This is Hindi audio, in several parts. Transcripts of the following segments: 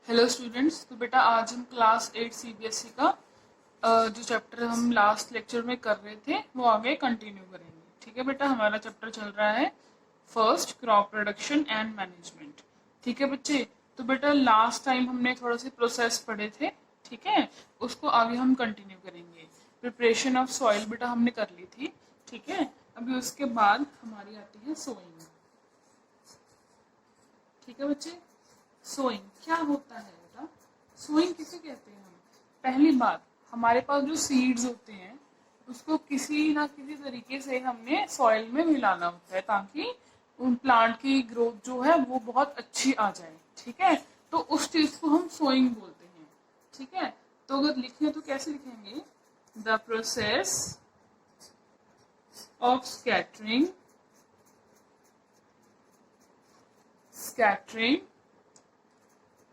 Hello students. तो बेटा आज हम क्लास 8 सीबीएसई का जो चैप्टर हम लास्ट लेक्चर में कर रहे थे वो आगे कंटिन्यू करेंगे। ठीक है बेटा, हमारा चैप्टर चल रहा है first crop production and management. ठीक है बच्चे, तो बेटा लास्ट टाइम हमने थोड़ा से प्रोसेस पढ़े थे। ठीक है, उसको आगे हम कंटिन्यू करेंगे। प्रिपरेशन ऑफ सॉइल बेटा हमने कर ली थी। ठीक है, अभी उसके बाद हमारी आती है सोइंग। ठीक है बच्चे, सोइंग क्या होता है बेटा? सोइंग किसे कहते हैं हम? पहली बात, हमारे पास जो सीड्स होते हैं उसको किसी ना किसी तरीके से हमने सॉइल में मिलाना होता है ताकि उन प्लांट की ग्रोथ जो है वो बहुत अच्छी आ जाए। ठीक है, तो उस चीज को हम सोइंग बोलते हैं। ठीक है, तो अगर लिखें तो कैसे लिखेंगे? द प्रोसेस ऑफ स्कैटरिंग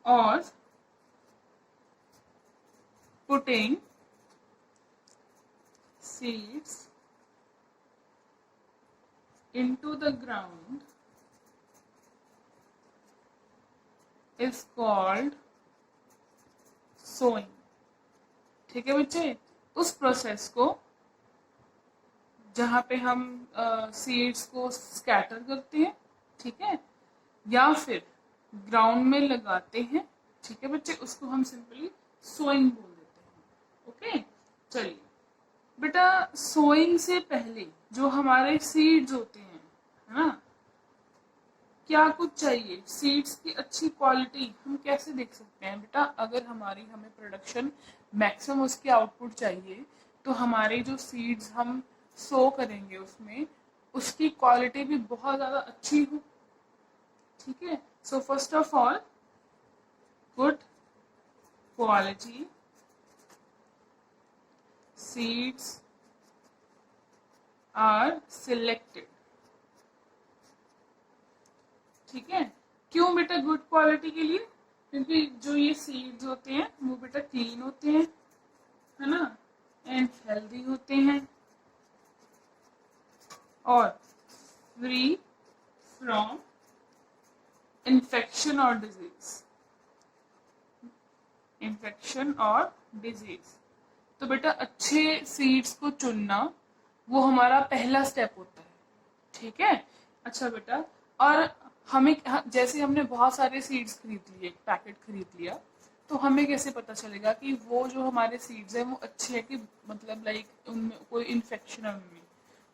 और putting seeds into the ground is called sowing। ठीक है बच्चे, उस प्रोसेस को जहाँ पे हम सीड्स को स्कैटर करते हैं, ठीक है, या फिर ग्राउंड में लगाते हैं, ठीक है बच्चे, उसको हम सिंपली सोइंग बोल देते हैं। ओके, चलिए बेटा, सोइंग से पहले जो हमारे सीड्स होते हैं, है ना, क्या कुछ चाहिए? सीड्स की अच्छी क्वालिटी हम कैसे देख सकते हैं बेटा? अगर हमें प्रोडक्शन मैक्सिमम उसकी आउटपुट चाहिए तो हमारे जो सीड्स हम सो करेंगे उसमें उसकी क्वालिटी भी बहुत ज़्यादा अच्छी हो। ठीक है, so first of all good quality seeds are selected. ठीक है, क्यों बेटा गुड क्वालिटी के लिए? क्योंकि जो ये सीड्स होते हैं वो बेटा क्लीन होते हैं, है ना, एंड हेल्दी होते हैं और फ्री फ्रॉम इन्फेक्शन और डिजीज। तो बेटा अच्छे सीड्स को चुनना वो हमारा पहला स्टेप होता है। ठीक है, अच्छा बेटा, और हमें जैसे हमने बहुत सारे सीड्स खरीद लिए, पैकेट खरीद लिया, तो हमें कैसे पता चलेगा कि वो जो हमारे सीड्स हैं वो अच्छे हैं कि मतलब लाइक उनमें कोई इन्फेक्शन है उनमें?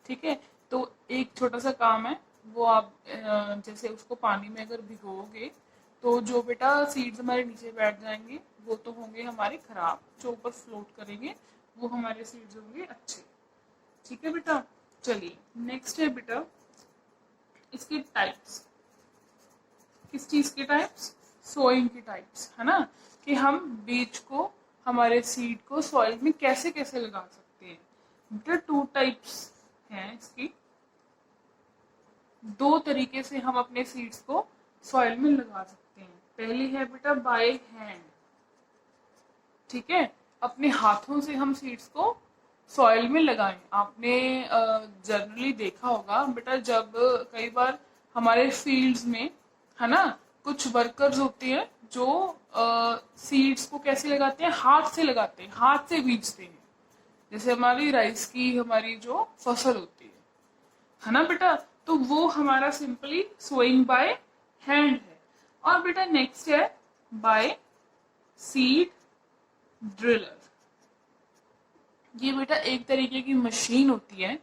ठीक है, तो एक छोटा सा काम है, वो आप जैसे उसको पानी में अगर भिगोगे तो जो बेटा सीड्स हमारे नीचे बैठ जाएंगे वो तो होंगे हमारे खराब, जो ऊपर फ्लोट करेंगे वो हमारे सीड्स होंगे अच्छे। ठीक है बेटा, चलिए नेक्स्ट है बेटा इसके टाइप्स। किस चीज के टाइप्स? सोइंग के टाइप्स, है ना, कि हम बीज को, हमारे सीड को सॉइल में कैसे कैसे लगा सकते हैं। बेटा टू टाइप्स हैं इसकी, दो तरीके से हम अपने सीड्स को सॉइल में लगा सकते हैं। पहली है बेटा बाय हैंड। ठीक है, अपने हाथों से हम सीड्स को सॉइल में लगाएं। आपने जनरली देखा होगा बेटा, जब कई बार हमारे फील्ड्स में, है ना, कुछ वर्कर्स होते हैं जो सीड्स को कैसे लगाते हैं? हाथ से लगाते हैं, हाथ से बीजते हैं। जैसे हमारी राइस की हमारी जो फसल होती है ना बेटा, तो वो हमारा सिंपली सोइंग बाय हैंड है। और बेटा नेक्स्ट है बाय सीड ड्रिलर। ये बेटा एक तरीके की मशीन होती है।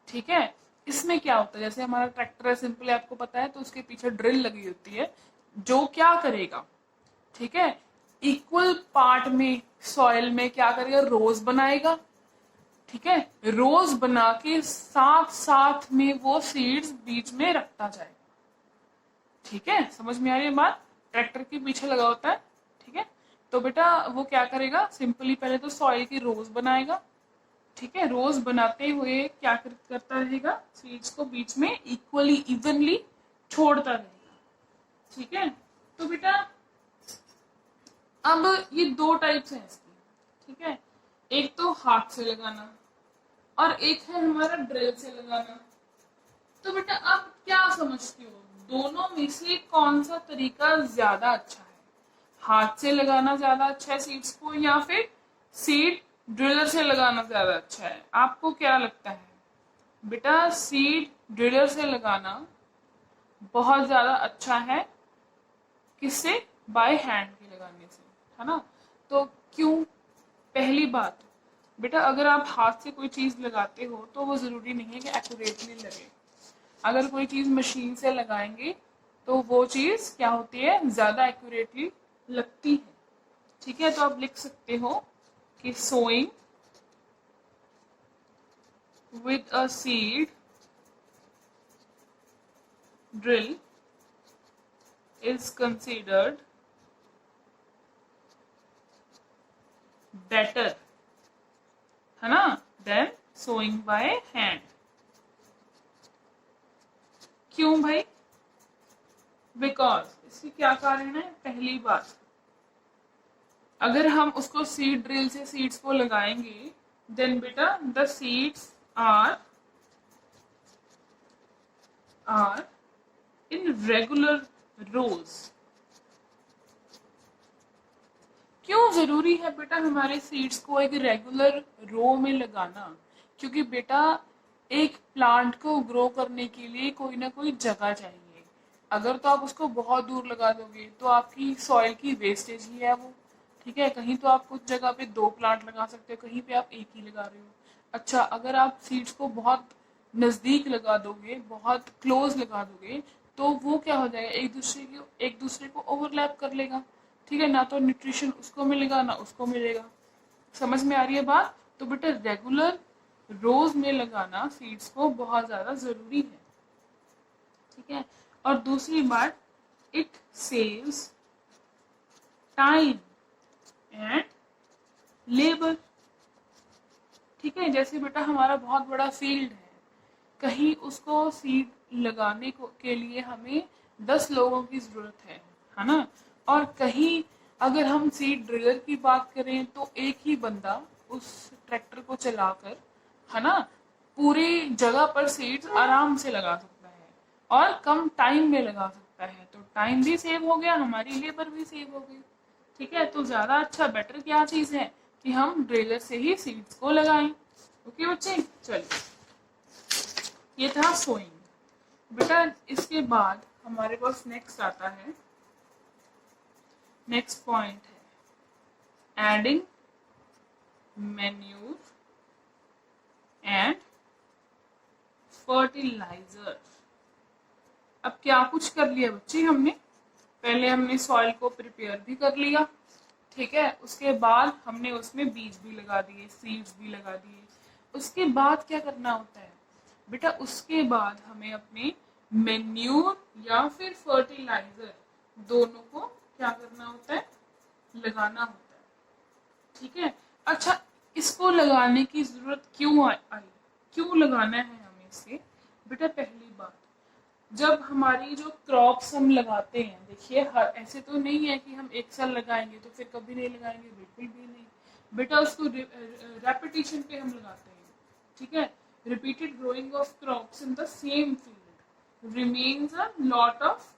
ठीक है, इसमें क्या होता है, जैसे हमारा ट्रैक्टर है सिंपली आपको पता है, तो उसके पीछे ड्रिल लगी होती है जो क्या करेगा, ठीक है, इक्वल पार्ट में सॉइल में क्या करेगा? रोज बनाएगा। ठीक है, रोज बना के साथ साथ में वो सीड्स बीच में रखता जाएगा। ठीक है, समझ में आ रही है बात? ट्रैक्टर के पीछे लगा होता है। ठीक है, तो बेटा वो क्या करेगा? सिंपली पहले तो सॉइल की रोज बनाएगा। ठीक है, रोज बनाते हुए क्या करता रहेगा? सीड्स को बीच में इक्वली इवनली छोड़ता रहेगा। ठीक है, तो बेटा अब ये दो टाइप्स हैं इसकी। ठीक है, एक तो हाथ से लगाना और एक है हमारा ड्रिल से लगाना। तो बेटा आप क्या समझते हो, दोनों में से कौन सा तरीका ज्यादा अच्छा है? हाथ से लगाना ज्यादा अच्छा है सीड्स को, या फिर सीड ड्रिलर से लगाना ज्यादा अच्छा है? आपको क्या लगता है? बेटा सीड ड्रिलर से लगाना बहुत ज्यादा अच्छा है। किससे? बाय हैंड के लगाने से, है ना? तो क्यों? पहली बात, बेटा अगर आप हाथ से कोई चीज लगाते हो तो वो जरूरी नहीं है कि एक्यूरेटली लगे। अगर कोई चीज मशीन से लगाएंगे तो वो चीज क्या होती है, ज्यादा एक्यूरेटली लगती है। ठीक है, तो आप लिख सकते हो कि sowing with a seed drill is considered better, है ना, than sewing by hand। क्यों भाई? बिकॉज इसकी क्या कारण है? पहली बात, अगर हम उसको सीड ड्रिल से सीड्स को लगाएंगे देन बेटा the seeds are in regular rows. क्यों जरूरी है बेटा हमारे सीड्स को एक रेगुलर रो में लगाना? क्योंकि बेटा एक प्लांट को ग्रो करने के लिए कोई ना कोई जगह चाहिए। अगर तो आप उसको बहुत दूर लगा दोगे तो आपकी सॉइल की वेस्टेज ही है वो। ठीक है, कहीं तो आप कुछ जगह पे 2 प्लांट लगा सकते हो, कहीं पे आप एक ही लगा रहे हो। अच्छा, अगर आप सीड्स को बहुत नजदीक लगा दोगे, बहुत क्लोज लगा दोगे, तो वो क्या हो जाएगा, एक दूसरे को ओवरलैप कर लेगा। ठीक है ना, तो न्यूट्रिशन उसको मिलेगा ना उसको मिलेगा। समझ में आ रही है बात? तो बेटा रेगुलर रोज में लगाना सीड्स को बहुत ज्यादा जरूरी है। ठीक है, और दूसरी बात, it saves time and labour. ठीक है, जैसे बेटा हमारा बहुत बड़ा फील्ड है, कहीं उसको सीड लगाने को के लिए हमें 10 लोगों की जरूरत है ना? और कहीं अगर हम सीड ड्रिलर की बात करें तो एक ही बंदा उस ट्रैक्टर को चलाकर, है ना, पूरी जगह पर सीड्स आराम से लगा सकता है और कम टाइम में लगा सकता है। तो टाइम भी सेव हो गया, हमारी लेबर भी सेव हो गई। ठीक है, तो ज्यादा अच्छा बेटर क्या चीज है कि हम ड्रिलर से ही सीड्स को लगाएं। ओके बच्चे, चलिए ये था सोइंग। बेटा इसके बाद हमारे पास नेक्स्ट आता है, नेक्स्ट पॉइंट है एडिंग मैन्यूर एंड फर्टिलाइजर। अब क्या कुछ कर लिया बच्चे हमने, पहले हमने सॉइल को प्रिपेयर भी कर लिया। ठीक है, उसके बाद हमने उसमें बीज भी लगा दिए, सीड्स भी लगा दिए। उसके बाद क्या करना होता है बेटा? उसके बाद हमें अपने मैन्यूर या फिर फर्टिलाइजर दोनों को क्या करना होता है? लगाना होता है। ठीक है, अच्छा इसको लगाने की जरूरत क्यों आई, क्यों लगाना है हमें इसे? बेटा पहली बात, जब हमारी जो क्रॉप्स हम लगाते हैं, देखिए ऐसे तो नहीं है कि हम एक साल लगाएंगे तो फिर कभी नहीं लगाएंगे, बिल्कुल भी नहीं बेटा। उसको रेपिटेशन पे हम लगाते हैं। ठीक है, repeated growing of crops in the same field remains a lot of,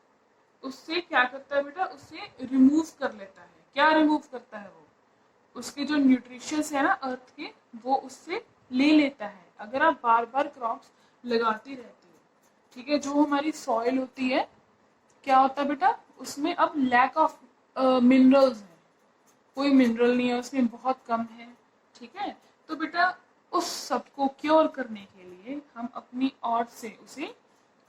उससे क्या करता है बेटा? उससे रिमूव कर लेता है। क्या रिमूव करता है? वो उसके जो न्यूट्रिशंस है ना अर्थ के, वो उससे ले लेता है। अगर आप बार बार क्रॉप्स लगाते रहते हो, ठीक है, जो हमारी सॉइल होती है, क्या होता है बेटा? उसमें अब लैक ऑफ मिनरल्स है, कोई मिनरल नहीं है उसमें, बहुत कम है। ठीक है, तो बेटा उस सब को क्योर करने के लिए हम अपनी ओर से उसे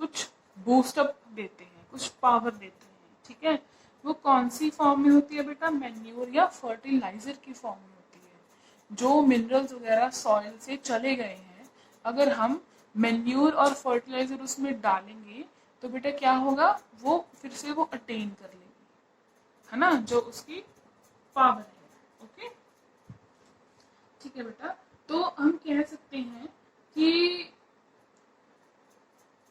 कुछ बूस्टअप देते हैं, कुछ पावर देते हैं। ठीक है, वो कौन सी फॉर्म में होती है बेटा? मैन्योर या फर्टिलाइजर की फॉर्म में होती है। जो मिनरल्स वगैरह सॉइल से चले गए हैं, अगर हम मैन्योर और फर्टिलाइजर उसमें डालेंगे तो बेटा क्या होगा? वो फिर से वो अटेन कर लेंगे, है ना, जो उसकी पावर है। ओके, ठीक है बेटा, तो हम कह सकते हैं कि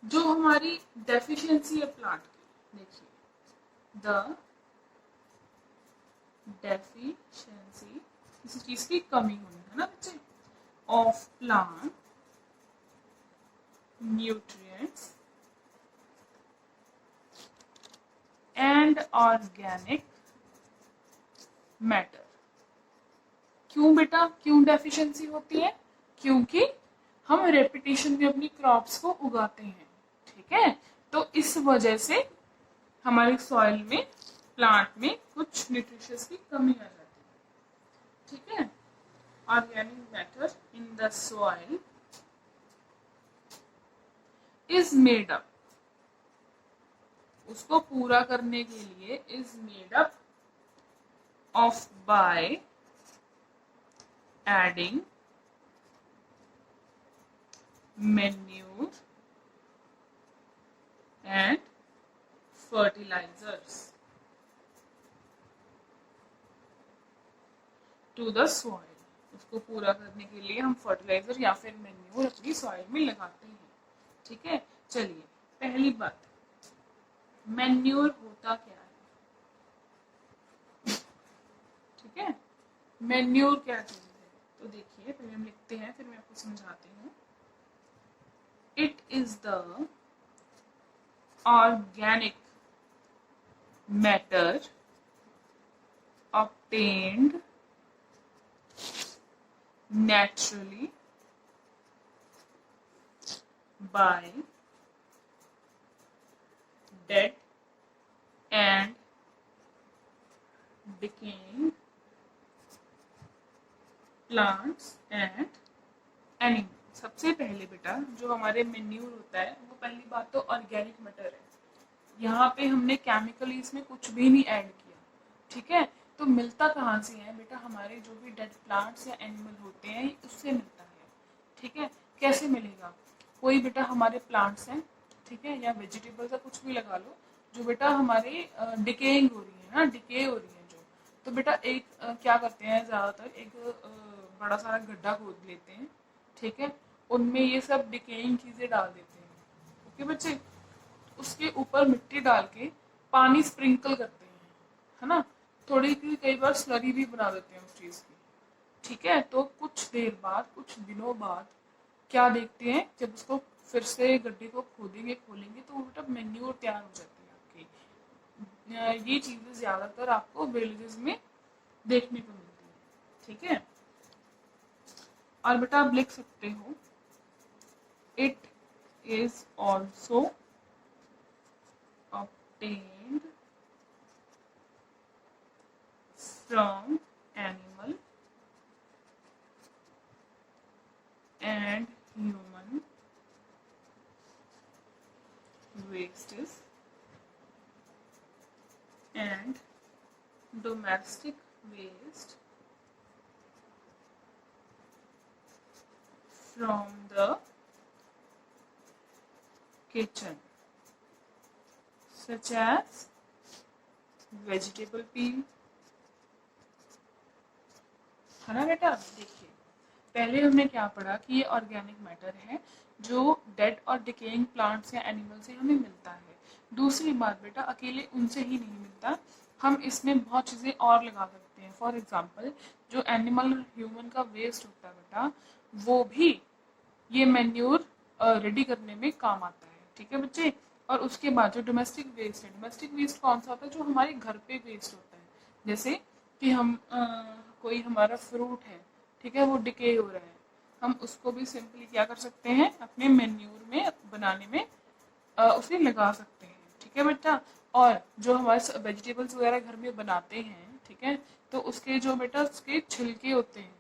जो हमारी डेफिशिएंसी है प्लांट की, देखिए द डेफिशिएंसी, किसी चीज की कमी होनी, है ना बच्चे, of plant nutrients and organic matter. क्यों बेटा, क्यों डेफिशिएंसी होती है? क्योंकि हम रेपिटेशन में अपनी क्रॉप्स को उगाते हैं, ठीक है। तो इस वजह से हमारे सॉइल में, प्लांट में कुछ न्यूट्रिशंस की कमी आ जाती है, ठीक है। Organic matter in the soil is made up, उसको पूरा करने के लिए is made up of by adding manure and fertilizers to the soil। उसको पूरा करने के लिए हम फर्टिलाइजर या फिर मैन्योर अपनी सॉइल में लगाते हैं, ठीक है। चलिए, पहली बात, मैन्योर होता क्या है, ठीक है। मैन्योर क्या चीज है, तो देखिए पहले हम लिखते हैं, फिर मैं आपको समझाती हूँ। It is the organic matter obtained naturally by dead and decaying plants and animals। सबसे पहले बेटा जो हमारे मेन्यूर होता है, वो पहली बात तो ऑर्गेनिक मैटर है। यहाँ पे हमने केमिकली इसमें कुछ भी नहीं ऐड किया, ठीक है। तो मिलता कहाँ से है बेटा, हमारे जो भी डेड प्लांट्स या एनिमल होते हैं उससे मिलता है, ठीक है। कैसे मिलेगा, कोई बेटा हमारे प्लांट्स हैं, ठीक है, या वेजिटेबल्स या कुछ भी लगा लो, जो बेटा हमारे डिकेइंग हो रही है ना, डिके हो रही है जो, तो बेटा एक क्या करते हैं, ज़्यादातर एक बड़ा सारा गड्ढा खोद लेते हैं, ठीक है, उनमें ये सब डिकेइंग चीज़ें डाल देते हैं, ओके बच्चे। उसके ऊपर मिट्टी डाल के पानी स्प्रिंकल करते हैं, है ना, थोड़ी सी कई बार स्लरी भी बना देते हैं उस चीज़ की, ठीक है। तो कुछ देर बाद, कुछ दिनों बाद क्या देखते हैं, जब उसको फिर से गड्ढे को खोदेंगे, खोलेंगे, तो बेटा मैन्योर तैयार हो जाती है आपकी। ये चीज़ें ज़्यादातर आपको विलेजेस में देखने को मिलती है, ठीक है। और बेटा आप लिख सकते हो, it is also obtained from animal and human wastes and domestic waste from the kitchen, such as vegetable peel, है ना बेटा। देखिए पहले हमने क्या पढ़ा कि ये ऑर्गेनिक मैटर है जो डेड और डिकेइंग प्लांट्स या एनिमल से हमें मिलता है। दूसरी बात बेटा, अकेले उनसे ही नहीं मिलता, हम इसमें बहुत चीज़ें और लगा सकते हैं। फॉर एग्जांपल जो एनिमल ह्यूमन का वेस्ट होता है बेटा, वो भी ये मैन्योर रेडी करने में काम आता है, ठीक है बच्चे। और उसके बाद जो डोमेस्टिक वेस्ट है, डोमेस्टिक वेस्ट कौन सा होता है, जो हमारे घर पे वेस्ट होता है, जैसे कि हम कोई हमारा फ्रूट है, ठीक है, वो डिके हो रहा है, हम उसको भी सिंपली क्या कर सकते हैं, अपने मैन्योर में बनाने में उसे लगा सकते हैं, ठीक है बेटा। और जो हमारे वेजिटेबल्स वगैरह घर में बनाते हैं, ठीक है, तो उसके जो बेटा उसके छिलके होते हैं,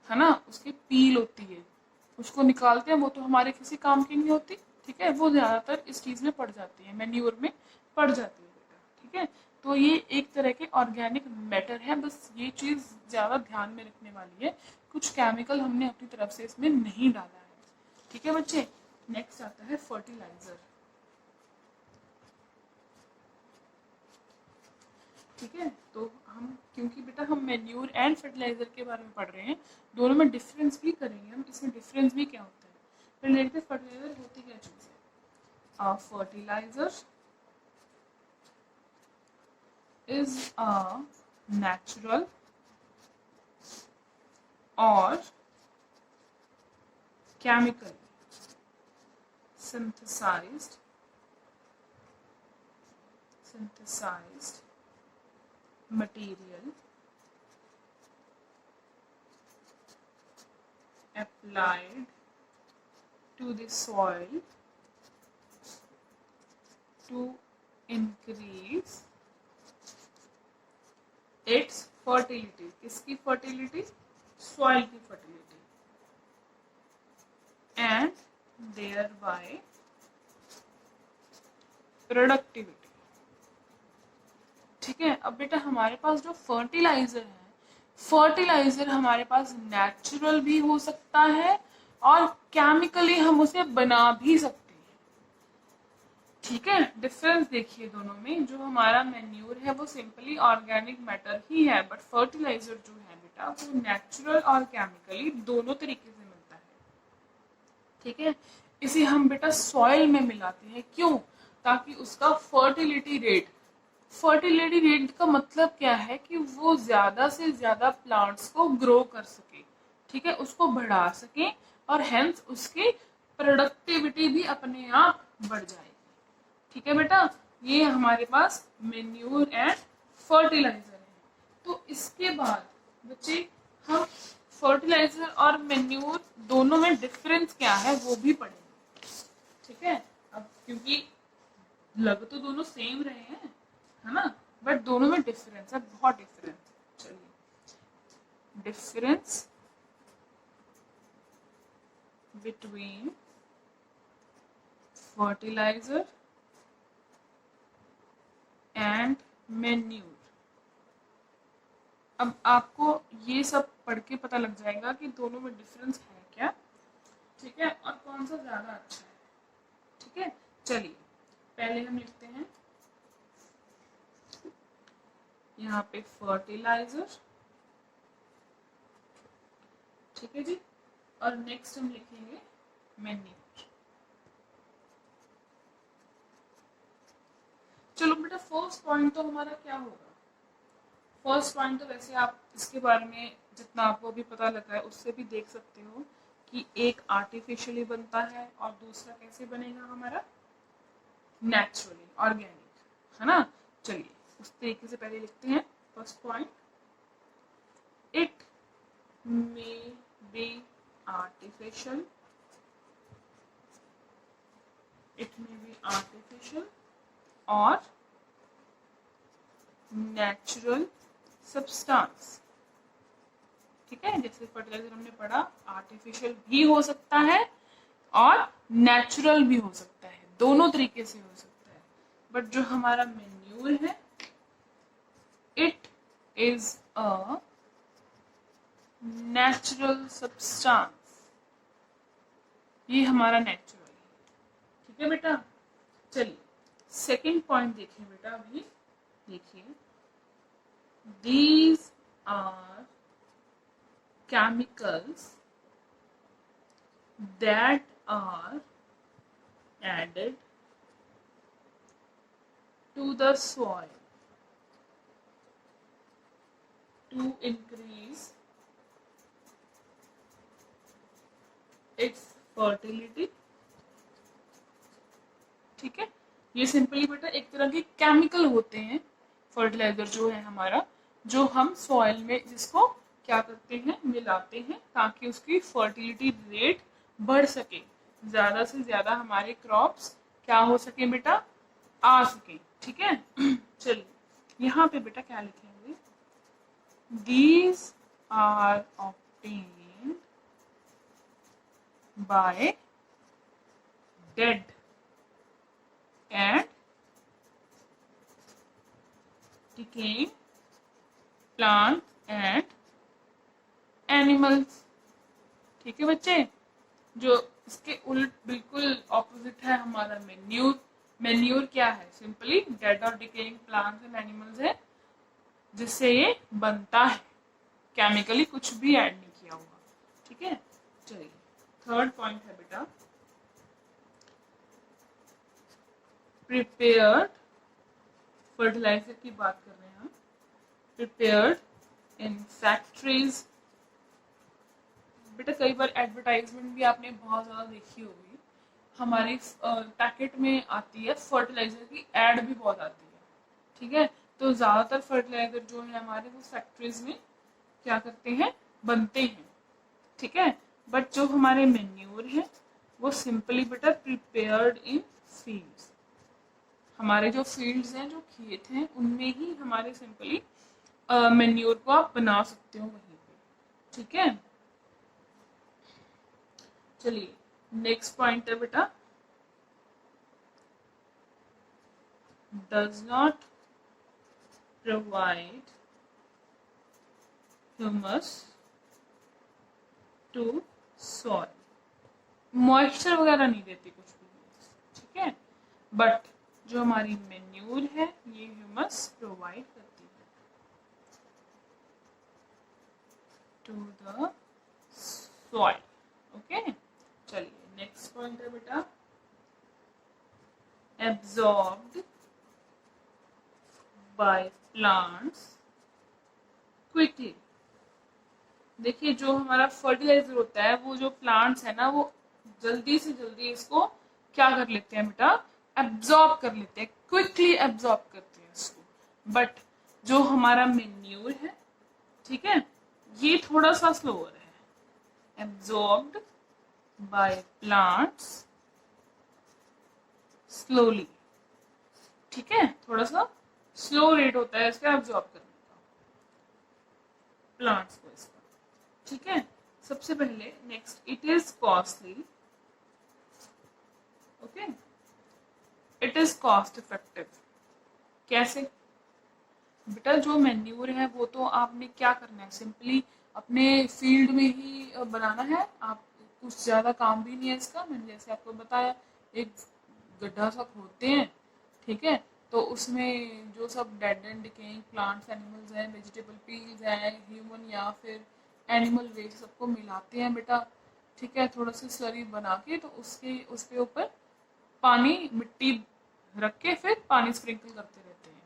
है ना, उसकी पील होती है, उसको निकालते हैं, वो तो हमारे किसी काम की नहीं होती, ठीक है, वो ज़्यादातर इस चीज़ में पड़ जाती है, मैन्योर में पड़ जाती है बेटा, ठीक है। तो ये एक तरह के ऑर्गेनिक मैटर है, बस ये चीज़ ज़्यादा ध्यान में रखने वाली है, कुछ केमिकल हमने अपनी तरफ से इसमें नहीं डाला है, ठीक है बच्चे। नेक्स्ट आता है फर्टिलाइजर, ठीक है। तो हम, क्योंकि बेटा हम मैन्योर एंड फर्टिलाइजर के बारे में पढ़ रहे हैं, दोनों में डिफरेंस भी करेंगे हम, इसमें डिफरेंस भी क्या होता है। फिर देखते हैं फर्टिलाइजर होती क्या चीज़ है। फर्टिलाइजर इज अ नेचुरल और chemically synthesized material applied to the soil to increase its fertility. किसकी fertility? Soil की fertility. And thereby productivity. ठीक है, अब बेटा हमारे पास जो फर्टिलाइजर है, फर्टिलाइजर हमारे पास नेचुरल भी हो सकता है और केमिकली हम उसे बना भी सकते हैं। ठीक है, डिफरेंस देखिए दोनों में। जो हमारा मैन्यूर है वो सिंपली ऑर्गेनिक मैटर ही है, बट फर्टिलाइजर जो है बेटा वो नेचुरल और केमिकली दोनों तरीके से मिलता है। ठीक है, इसे हम बेटा सॉइल में मिलाते हैं। क्यों? ताकि उसका फर्टिलिटी रेट का मतलब क्या है कि वो ज्यादा से ज्यादा प्लांट्स को ग्रो कर सके। ठीक है, उसको बढ़ा सके और हेंस उसकी प्रोडक्टिविटी भी अपने आप बढ़ जाएगी। ठीक है बेटा, ये हमारे पास मेन्यूर एंड फर्टिलाइजर है। तो इसके बाद बच्चे हम फर्टिलाइजर और मेन्यूर दोनों में डिफरेंस क्या है वो भी पढ़ेंगे। ठीक है, अब क्योंकि लग तो दोनों सेम रहे हैं, है ना, बट दोनों में डिफरेंस है, बहुत डिफरेंस। चलिए, difference between fertiliser and manure. अब आपको ये सब पढ़ के पता लग जाएगा कि दोनों में डिफरेंस है क्या। ठीक है, और कौन सा ज्यादा अच्छा है। ठीक है, चलिए पहले हम लिखते हैं यहाँ पे फर्टिलाइजर। ठीक है जी, और नेक्स्ट हम लिखेंगे मैन्यूर। चलो बेटा, फर्स्ट पॉइंट तो हमारा क्या होगा? फर्स्ट पॉइंट तो वैसे आप इसके बारे में जितना आपको अभी पता लगा है उससे भी देख सकते हो कि एक आर्टिफिशियली बनता है और दूसरा कैसे बनेगा हमारा? नेचुरली, ऑर्गेनिक, है ना। चलिए उस तरीके से पहले लिखते हैं first point. It may be artificial, it may be artificial और नेचुरल सब्सटेंस। ठीक है, जैसे फर्टिलाइजर हमने पढ़ा, आर्टिफिशियल भी हो सकता है और नेचुरल भी हो सकता है, दोनों तरीके से हो सकता है। बट जो हमारा मैन्यूर है, it is a natural substance, ये हमारा नेचुरल है। ठीक है बेटा, चलिए सेकेंड पॉइंट देखिए बेटा। अभी देखिए, these are chemicals that are added to the soil to increase its fertility। ठीक है, ये सिंपली बेटा एक तरह के केमिकल होते हैं फर्टिलाइजर जो है हमारा, जो हम सॉइल में जिसको क्या करते हैं, मिलाते हैं ताकि उसकी फर्टिलिटी रेट बढ़ सके, ज्यादा से ज्यादा हमारे क्रॉप्स क्या हो सके बेटा, आ सके। ठीक है, चलिए यहाँ पे बेटा क्या लिखेंगे? These are obtained by dead and decaying plants and animals। ठीक है बच्चे, जो इसके उल्ट बिल्कुल ऑपोजिट है हमारा मैन्यूर। मैन्यूर क्या है? सिंपली डेड और डिकेइंग प्लांट्स एंड एनिमल्स है जिससे ये बनता है, केमिकली कुछ भी ऐड नहीं किया हुआ। ठीक है, चलिए थर्ड पॉइंट है बेटा, प्रिपेयर्ड, फर्टिलाइजर की बात कर रहे हैं हम, प्रिपेयर्ड इन फैक्ट्रीज। बेटा कई बार एडवर्टाइजमेंट भी आपने बहुत ज़्यादा देखी होगी, हमारे पैकेट में आती है फर्टिलाइजर की एड भी बहुत आती है। ठीक है, तो ज़्यादातर फर्टिलाइजर जो है हमारे वो फैक्ट्रीज में क्या करते हैं, बनते हैं। ठीक है, बट जो हमारे मेन्यूर है वो सिंपली बेटा प्रिपेयर्ड इन फील्ड्स, हमारे जो फील्ड्स हैं, जो खेत हैं, उनमें ही हमारे सिंपली मेन्यूर को आप बना सकते हो वहीं पे, ठीक है। चलिए नेक्स्ट पॉइंट है बेटा, does not provide humus to soil, moisture वगैरह नहीं देती कुछ भी, ठीक है, बट जो हमारी मेन्यूर है ये ह्यूमस प्रोवाइड करती है टू द सॉइल, ओके। चलिए नेक्स्ट पॉइंट है बेटा, एब्जॉर्ब्ड बाय प्लांट्स क्विकली। देखिए जो हमारा फर्टिलाइजर होता है वो जो प्लांट्स है ना वो जल्दी से जल्दी इसको क्या कर लेते हैं बेटा, एब्जॉर्ब कर लेते हैं, क्विकली एब्जॉर्ब करते हैं इसको। बट जो हमारा मेन्यूर है, ठीक है, ये थोड़ा सा स्लोअर है, एब्जॉर्ब्ड बाय प्लांट्स स्लोली, ठीक है, थोड़ा सा स्लो रेट होता है इसका एब्जॉर्ब करने का प्लांट्स को इसका, ठीक है। सबसे पहले next, it is costly, okay, it is cost effective. कैसे बेटा, जो मैन्यूर है वो तो आपने क्या करना है, सिंपली अपने फील्ड में ही बनाना है, आप कुछ ज्यादा काम भी नहीं है इसका। मैंने जैसे आपको बताया, एक गड्ढा सा खोदते हैं, ठीक है, तो उसमें जो सब dead and decaying plants, animals हैं, वेजिटेबल पील्स हैं, ह्यूमन या फिर एनिमल वेस्ट सबको मिलाते हैं बेटा, ठीक है, थोड़ा सा स्लरी बना के, तो उसके ऊपर पानी, मिट्टी रख के फिर पानी स्प्रिंकल करते रहते हैं।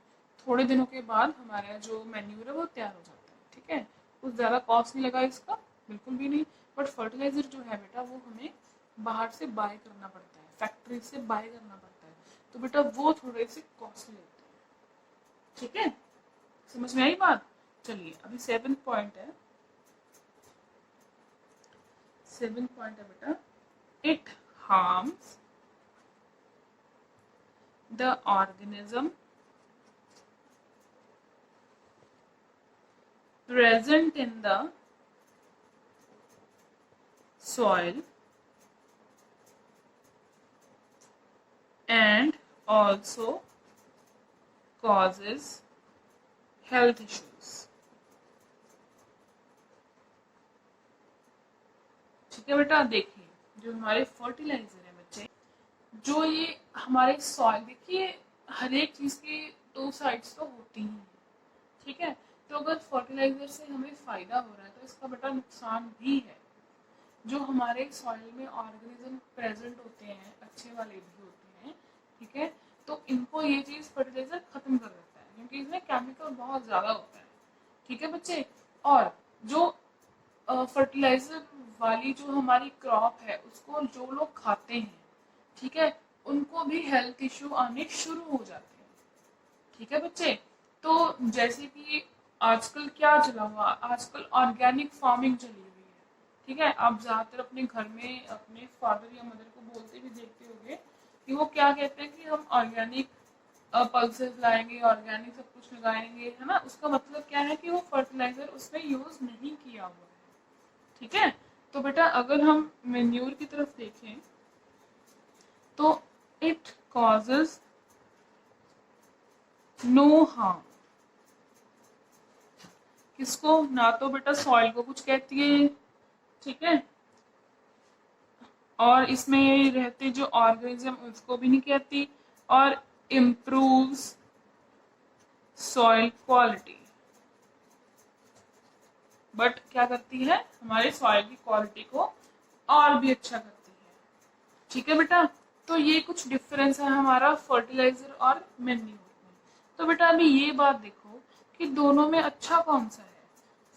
थोड़े दिनों के बाद हमारा जो मैन्यूर है वो तैयार हो जाता है, ठीक है। कुछ ज़्यादा कॉस्ट नहीं लगा इसका, बिल्कुल भी नहीं। बट फर्टिलाइजर जो है बेटा वो हमें बाहर से बाय करना पड़ता है, फैक्ट्री से बाय करना पड़ता है, तो बेटा वो थोड़े से कॉस्टली होते हैं, ठीक है। समझ में आई बात। चलिए अभी 7th पॉइंट है, 7th पॉइंट है बेटा, it harms the organism present in the soil and also causes health issues, ठीक है बेटा। देखिए जो हमारे फर्टिलाइजर है बच्चे, जो ये हमारे सॉइल, देखिए हर एक चीज की दो साइड्स तो होती ही हैं, ठीक है। तो अगर फर्टिलाइजर से हमें फायदा हो रहा है तो इसका बेटा नुकसान भी है। जो हमारे सॉइल में ऑर्गेनिज्म प्रेजेंट होते हैं, अच्छे वाले भी होते हैं, ठीक है, तो इनको ये चीज फर्टिलाइजर खत्म कर देता है, क्योंकि इसमें केमिकल बहुत ज्यादा होता है, ठीक है बच्चे। और जो फर्टिलाइजर वाली जो हमारी क्रॉप है उसको जो लोग खाते हैं, ठीक है, उनको भी हेल्थ इश्यू आने शुरू हो जाते हैं, ठीक है बच्चे। तो जैसे कि आजकल क्या चला हुआ, आजकल ऑर्गेनिक फार्मिंग चली हुई है, ठीक है। आप ज्यादातर अपने घर में अपने फादर या मदर को बोलते भी देखते होंगे कि वो क्या कहते हैं कि हम ऑर्गेनिक पल्सेस लाएंगे, ऑर्गेनिक सब कुछ लगाएंगे, है ना। उसका मतलब क्या है कि वो फर्टिलाइजर उसमें यूज नहीं किया हुआ है, ठीक है। तो बेटा अगर हम मेन्यूर की तरफ देखें तो इट कॉजेज नो हार्म, किसको, ना तो बेटा सॉइल को कुछ कहती है, ठीक है, और इसमें रहते जो ऑर्गेनिज्म उसको भी नहीं कहती, और इम्प्रूव्स सॉइल क्वालिटी, बट क्या करती है, हमारे सॉइल की क्वालिटी को और भी अच्छा करती है, ठीक है बेटा। तो ये कुछ डिफरेंस है हमारा फर्टिलाइजर और मैन्यूर में। तो बेटा अभी ये बात देखो कि दोनों में अच्छा कौन सा है,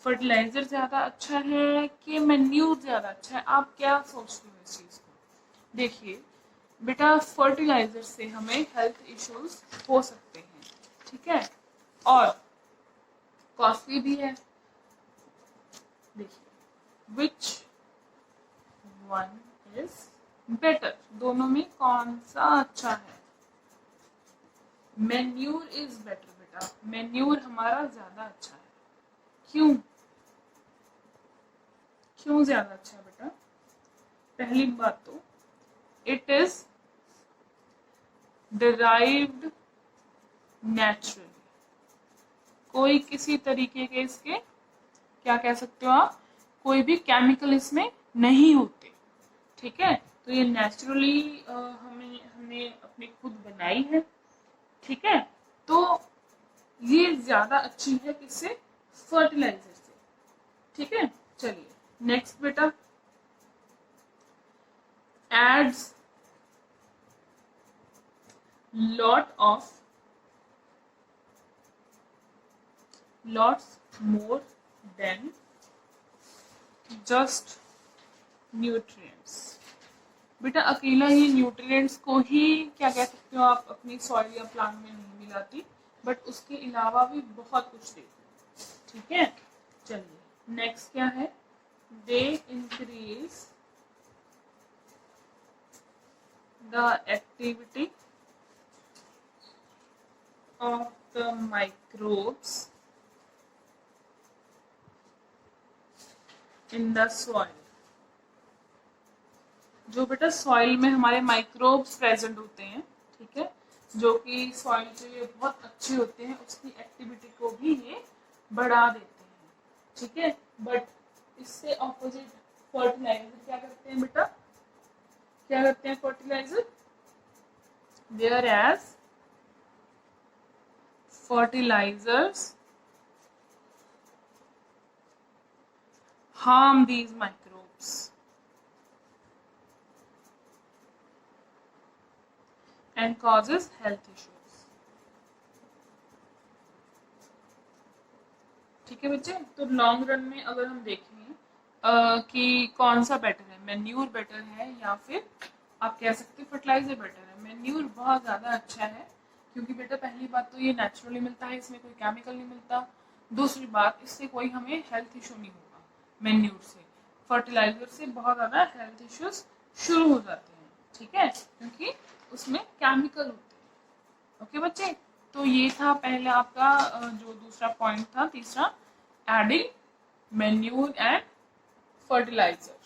फर्टिलाइजर ज्यादा अच्छा है कि मैन्यूर ज्यादा अच्छा है, आप क्या सोचते हो इस चीज को। देखिए बेटा फर्टिलाइजर से हमें हेल्थ इश्यूज हो सकते हैं, ठीक है, और कॉस्टली भी है। देखिए विच वन इज बेटर? दोनों में कौन सा अच्छा है? मैन्यूर इज बेटर बेटा, मैन्यूर हमारा ज्यादा अच्छा है। क्यों? क्यों ज्यादा अच्छा है बेटा? पहली बात तो इट इज डिराइव्ड नेचुरली, कोई किसी तरीके के इसके क्या कह सकते हो आप, कोई भी केमिकल इसमें नहीं होते, ठीक है। तो ये नेचुरली हमने अपनी खुद बनाई है, ठीक है। तो ये ज्यादा अच्छी है किससे? फर्टिलाइजर से, ठीक है। चलिए नेक्स्ट बेटा, ads lots more than just nutrients। बेटा अकेला ही न्यूट्रिएंट्स को ही क्या कह सकते हो आप अपनी सॉइल या प्लांट में नहीं मिलाती, बट उसके अलावा भी बहुत कुछ देती है, ठीक है। चलिए नेक्स्ट क्या है, they increase the activity of the microbes in the soil। जो बेटा सॉइल में हमारे माइक्रोब्स प्रेजेंट होते हैं, ठीक है, जो कि सॉइल के लिए बहुत अच्छे होते हैं, उसकी एक्टिविटी को भी ये बढ़ा देते हैं, ठीक है। बट इससे ऑपोजिट फर्टिलाइजर क्या करते हैं बेटा? क्या करते हैं fertiliser? Whereas fertilizers harm these microbes and causes health issues। ठीक है बच्चे, तो लॉन्ग रन में अगर हम देखें कि कौन सा बेटर है, मैन्यूर बेटर है या फिर आप कह सकते हैं फर्टिलाइजर बेटर है, मैन्यूर बहुत ज्यादा अच्छा है, क्योंकि बेटा पहली बात तो ये नेचुरली मिलता है, इसमें कोई केमिकल नहीं मिलता। दूसरी बात, इससे कोई हमें हेल्थ इशू नहीं होगा मैन्यूर से। फर्टिलाइजर से बहुत ज़्यादा हेल्थ इश्यूज शुरू हो जाते हैं, ठीक है, क्योंकि उसमें केमिकल होते हैं। ओके बच्चे, तो ये था पहले आपका जो दूसरा पॉइंट था, तीसरा, एडिंग मैन्यूर एंड फर्टिलाइजर।